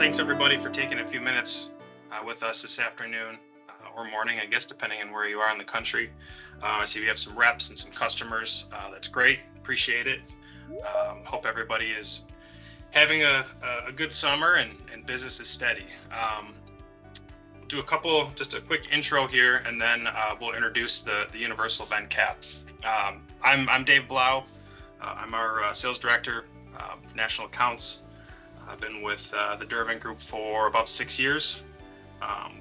thanks everybody for taking a few minutes with us this afternoon or morning, I guess, depending on where you are in the country. I see we have some reps and some customers. That's great. Appreciate it. Hope everybody is having a good summer and business is steady. Do just a quick intro here, and then we'll introduce the Universal Vent Cap. I'm Dave Blau. I'm our sales director of national accounts. I've been with the Duravent Group for about 6 years.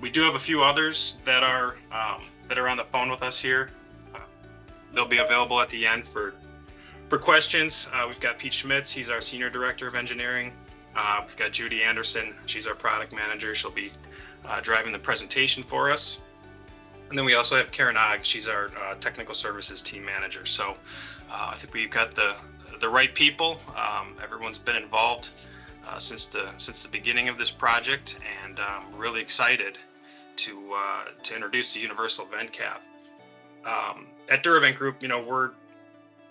We do have a few others that are on the phone with us here. They'll be available at the end for questions. We've got Pete Schmitz. He's our senior director of engineering. We've got Judy Anderson. She's our product manager. She'll be driving the presentation for us. And then we also have Karen Ogg. She's our technical services team manager. So I think we've got the right people. Everyone's been involved since the beginning of this project, and I'm really excited to introduce the Universal Vent Cap. At Duravent Group, we're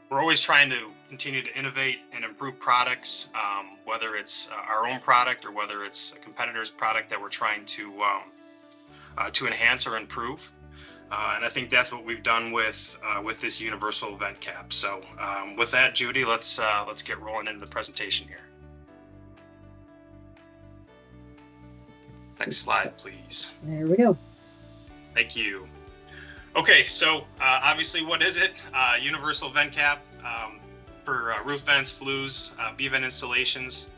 always trying to continue to innovate and improve products, whether it's our own product or whether it's a competitor's product that we're trying to enhance or improve. And I think that's what we've done with this Universal Vent Cap. So with that, Judy, let's get rolling into the presentation here. Next slide, please. There we go. Thank you. Okay, so obviously, what is it? Universal Vent Cap for roof vents, flues, B-vent installations.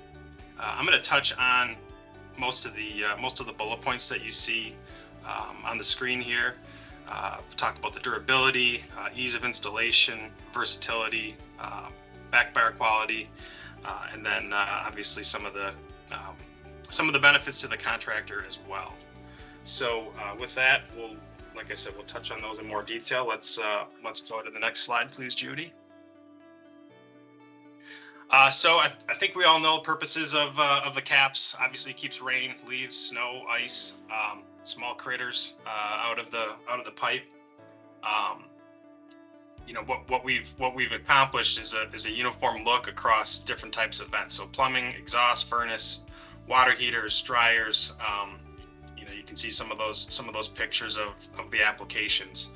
I'm going to touch on most of the bullet points that you see on the screen here. We'll talk about the durability, ease of installation, versatility, backfire quality, and then obviously some of the benefits to the contractor as well. So with that, like I said, we'll touch on those in more detail. Let's go to the next slide, please, Judy. So I think we all know purposes of the caps. Obviously, it keeps rain, leaves, snow, ice, small critters out of the pipe. What we've accomplished is a uniform look across different types of vents. So plumbing, exhaust, furnace, water heaters, dryers. You can see some of those pictures of the applications,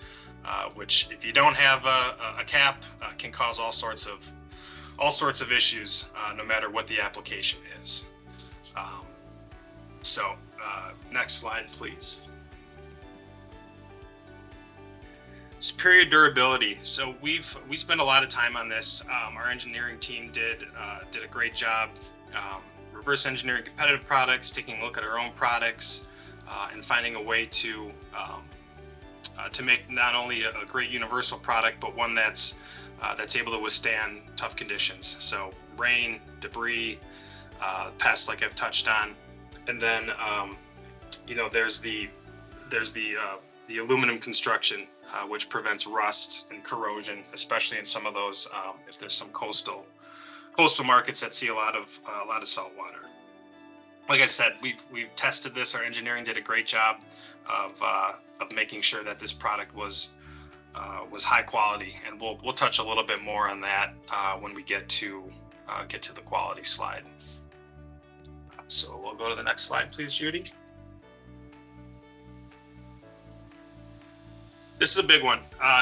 which if you don't have a cap can cause all sorts of issues, no matter what the application is. Next slide, please. Superior durability. So we spent a lot of time on this. Our engineering team did a great job reverse engineering competitive products, taking a look at our own products, and finding a way to make not only a great universal product, but one that's able to withstand tough conditions. So rain, debris, pests, like I've touched on, and then there's the aluminum construction, which prevents rust and corrosion, especially in some of those if there's some coastal markets that see a lot of salt water. Like I said, we've tested this. Our engineering did a great job of making sure that this product was high quality, and we'll touch a little bit more on that when we get to the quality slide. So we'll go to the next slide, please, Judy. This is a big one.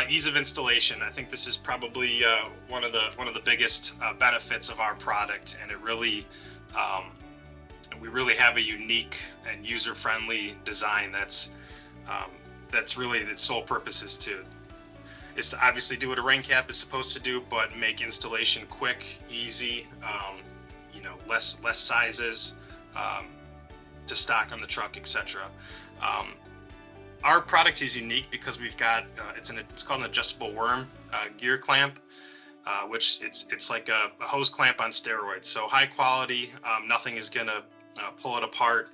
Ease of installation. I think this is probably one of the biggest benefits of our product, and it really we really have a unique and user-friendly design that's really its sole purpose is to obviously do what a rain cap is supposed to do, but make installation quick, easy, less sizes to stock on the truck, etc. Our product is unique because we've got it's called an adjustable worm gear clamp, which it's like a hose clamp on steroids. So high quality, nothing is gonna pull it apart.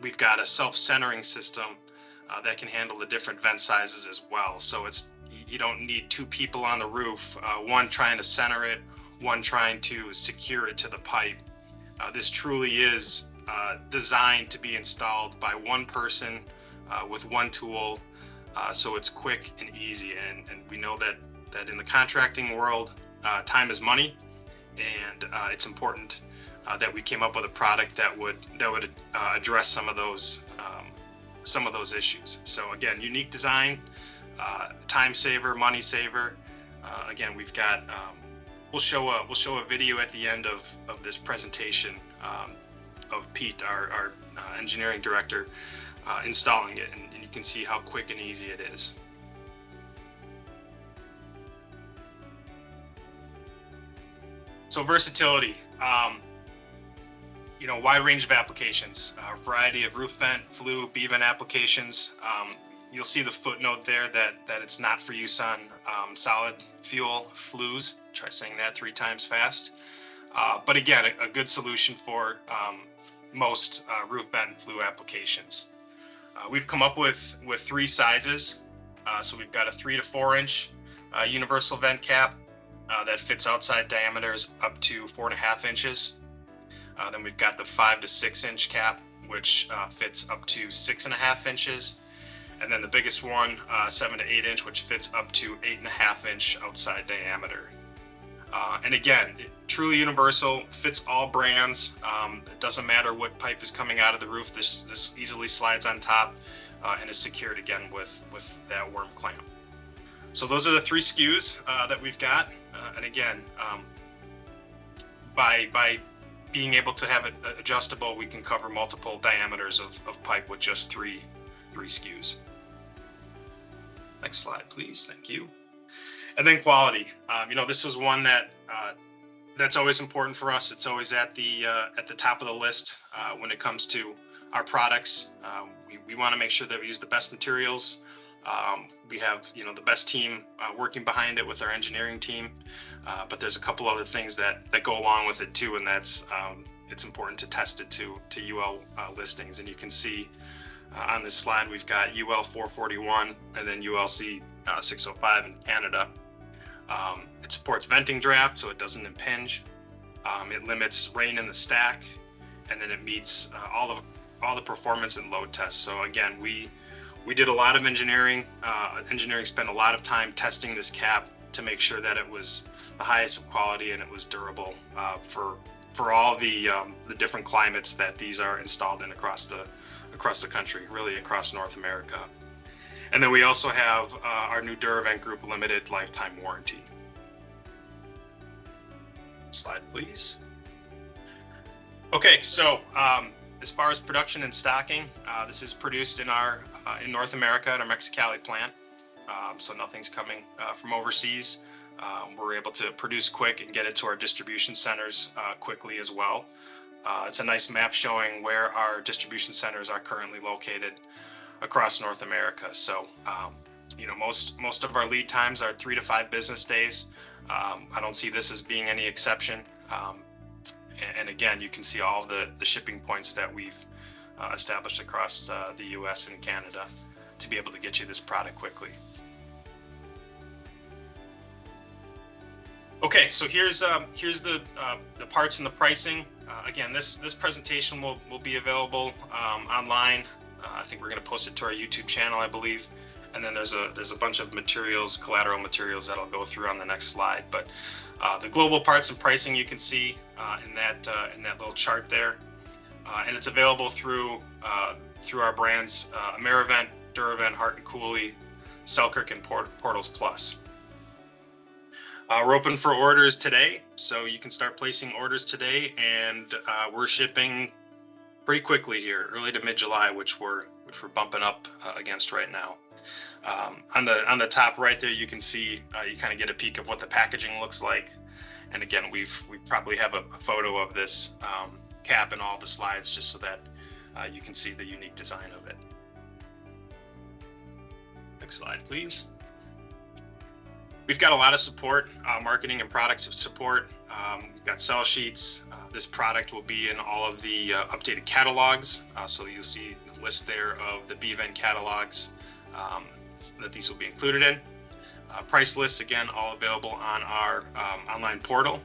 We've got a self-centering system that can handle the different vent sizes as well. So you don't need two people on the roof, one trying to center it, one trying to secure it to the pipe. This truly is designed to be installed by one person with one tool, so it's quick and easy. And we know that in the contracting world, time is money, and it's important that we came up with a product that would address some of those issues. So again, unique design, time saver, money saver. Again, we've got we'll show a video at the end of this presentation of Pete, our engineering director, installing it, and you can see how quick and easy it is. So versatility, wide range of applications, a variety of roof vent, flue, B-vent applications. You'll see the footnote there that it's not for use on solid fuel flues. Try saying that 3 times fast. But again, a good solution for most roof vent and flue applications. We've come up with 3 sizes. So we've got a 3 to 4 inch universal vent cap that fits outside diameters up to 4.5 inches. Then we've got the 5 to 6 inch cap, which fits up to 6.5 inches. And then the biggest one, 7 to 8 inch, which fits up to 8.5 inch outside diameter. And again, truly universal, fits all brands. It doesn't matter what pipe is coming out of the roof. This easily slides on top and is secured again with that worm clamp. So those are the 3 SKUs that we've got. And again, by being able to have it adjustable, we can cover multiple diameters of pipe with just 3 SKUs. Next slide, please. Thank you. And then quality. This was one that's always important for us. It's always at the top of the list when it comes to our products. We want to make sure that we use the best materials. We have the best team working behind it with our engineering team, but there's a couple other things that go along with it too, and that's it's important to test it to UL listings. And you can see on this slide we've got UL 441 and then ULC 605 in Canada. It supports venting draft, so it doesn't impinge. It limits rain in the stack, and then it meets all the performance and load tests. So again, we did a lot of engineering. Engineering spent a lot of time testing this cap to make sure that it was the highest of quality and it was durable for all the different climates that these are installed in across the country, really across North America. And then we also have our new Duravent Group limited lifetime warranty. Slide, please. Okay, so as far as production and stocking, this is produced in North America at our Mexicali plant. So nothing's coming from overseas. We're able to produce quick and get it to our distribution centers quickly as well. It's a nice map showing where our distribution centers are currently located across North America. So, most of our lead times are 3 to 5 business days. I don't see this as being any exception. And again, you can see all of the shipping points that we've established across the US and Canada to be able to get you this product quickly. Okay, so here's the parts and the pricing. Again, this presentation will be available online. I think we're going to post it to our YouTube channel, I believe. And then there's a bunch of materials, collateral materials that I'll go through on the next slide. But the global parts and pricing you can see in that little chart there, and it's available through our brands Amerivent, Duravent, Hart and Cooley, Selkirk, and Portals Plus. We're open for orders today, so you can start placing orders today, and we're shipping pretty quickly here, early to mid-July, which we're bumping up against right now. On the top right there, you can see you kind of get a peek of what the packaging looks like, and again, we probably have a photo of this cap in all the slides just so that you can see the unique design of it. Next slide, please. We've got a lot of support, marketing and product support. We've got sell sheets. This product will be in all of the updated catalogs. So you'll see the list there of the B-Vent catalogs that these will be included in. Price lists, again, all available on our online portal.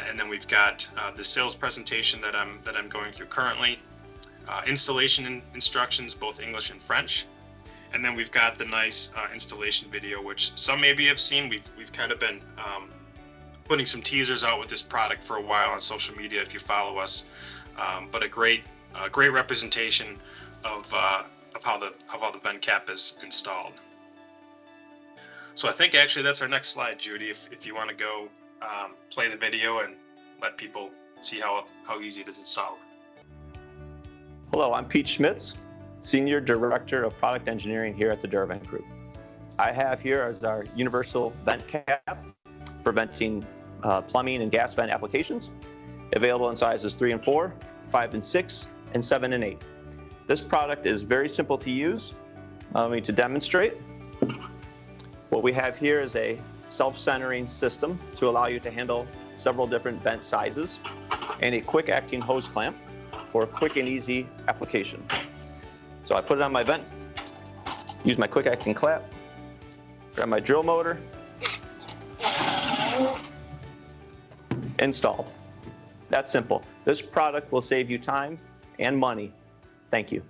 And then we've got the sales presentation that I'm going through currently. Installation instructions, both English and French. And then we've got the nice installation video, which some maybe have seen. We've kind of been putting some teasers out with this product for a while on social media if you follow us. But a great representation of how the bend cap is installed. So I think actually that's our next slide, Judy. If you want to go play the video and let people see how easy it is installed. Hello, I'm Pete Schmitz, Senior Director of Product Engineering here at the Duravent Group. I have here as our universal vent cap for venting plumbing and gas vent applications, available in sizes 3 and 4, 5 and 6, and 7 and 8. This product is very simple to use. Allow me to demonstrate. What we have here is a self-centering system to allow you to handle several different vent sizes, and a quick-acting hose clamp for a quick and easy application. So I put it on my vent, use my quick-acting clamp, grab my drill motor, installed. That's simple. This product will save you time and money. Thank you.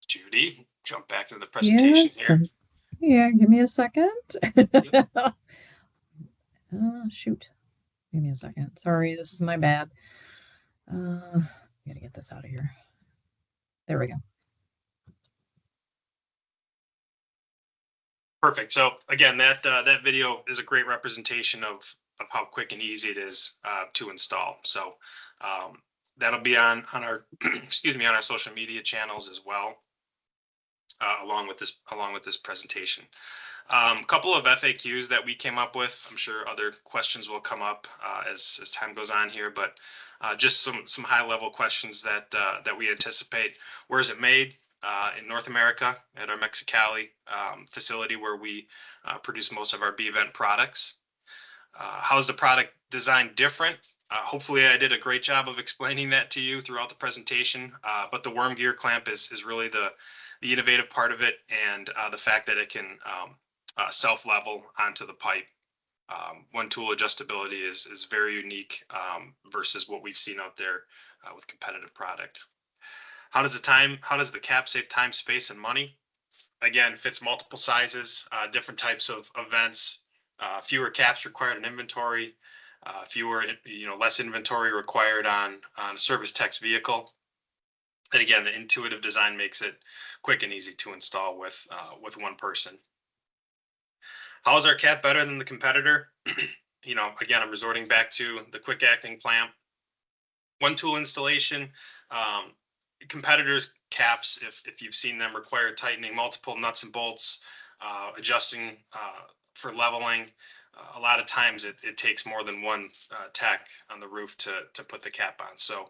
Judy, jump back into the presentation here. Yeah, give me a second. Yep. Shoot. Give me a second. Sorry, this is my bad. Gotta get this out of here. There we go. Perfect. So again, that video is a great representation of how quick and easy it is to install. So that'll be on our excuse me, on our social media channels as well, along with this presentation. A couple of FAQs that we came up with. I'm sure other questions will come up as time goes on here, but just some high level questions that we anticipate. Where is it made? In North America at our Mexicali facility where we produce most of our B-Vent products. How is the product design different? Hopefully I did a great job of explaining that to you throughout the presentation, but the worm gear clamp is really the innovative part of it, and the fact that it can self-level onto the pipe. One tool adjustability is very unique versus what we've seen out there with competitive product. How does the cap save time, space, and money? Again, fits multiple sizes, different types of vents, fewer caps required in inventory, less inventory required on a service tech's vehicle. And again, the intuitive design makes it quick and easy to install with one person. How is our cap better than the competitor? Again, I'm resorting back to the quick acting clamp. One tool installation. Competitors' caps, if you've seen them, require tightening multiple nuts and bolts, adjusting for leveling. A lot of times it takes more than one tech on the roof to put the cap on. So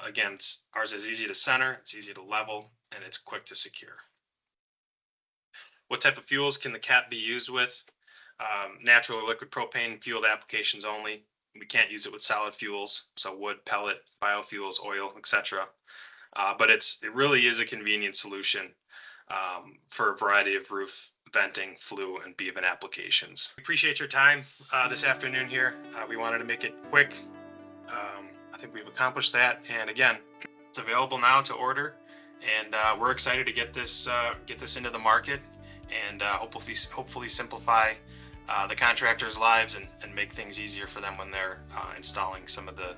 again, ours is easy to center, it's easy to level, and it's quick to secure. What type of fuels can the cap be used with? Natural or liquid propane fueled applications only. We can't use it with solid fuels, so wood, pellet, biofuels, oil, etc. But it really is a convenient solution for a variety of roof venting, flue, and B-Vent applications. We appreciate your time this afternoon here. We wanted to make it quick. I think we've accomplished that. And again, it's available now to order, and we're excited to get this into the market and hopefully simplify the contractors' lives and make things easier for them when they're installing some of the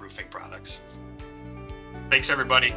roofing products. Thanks, everybody.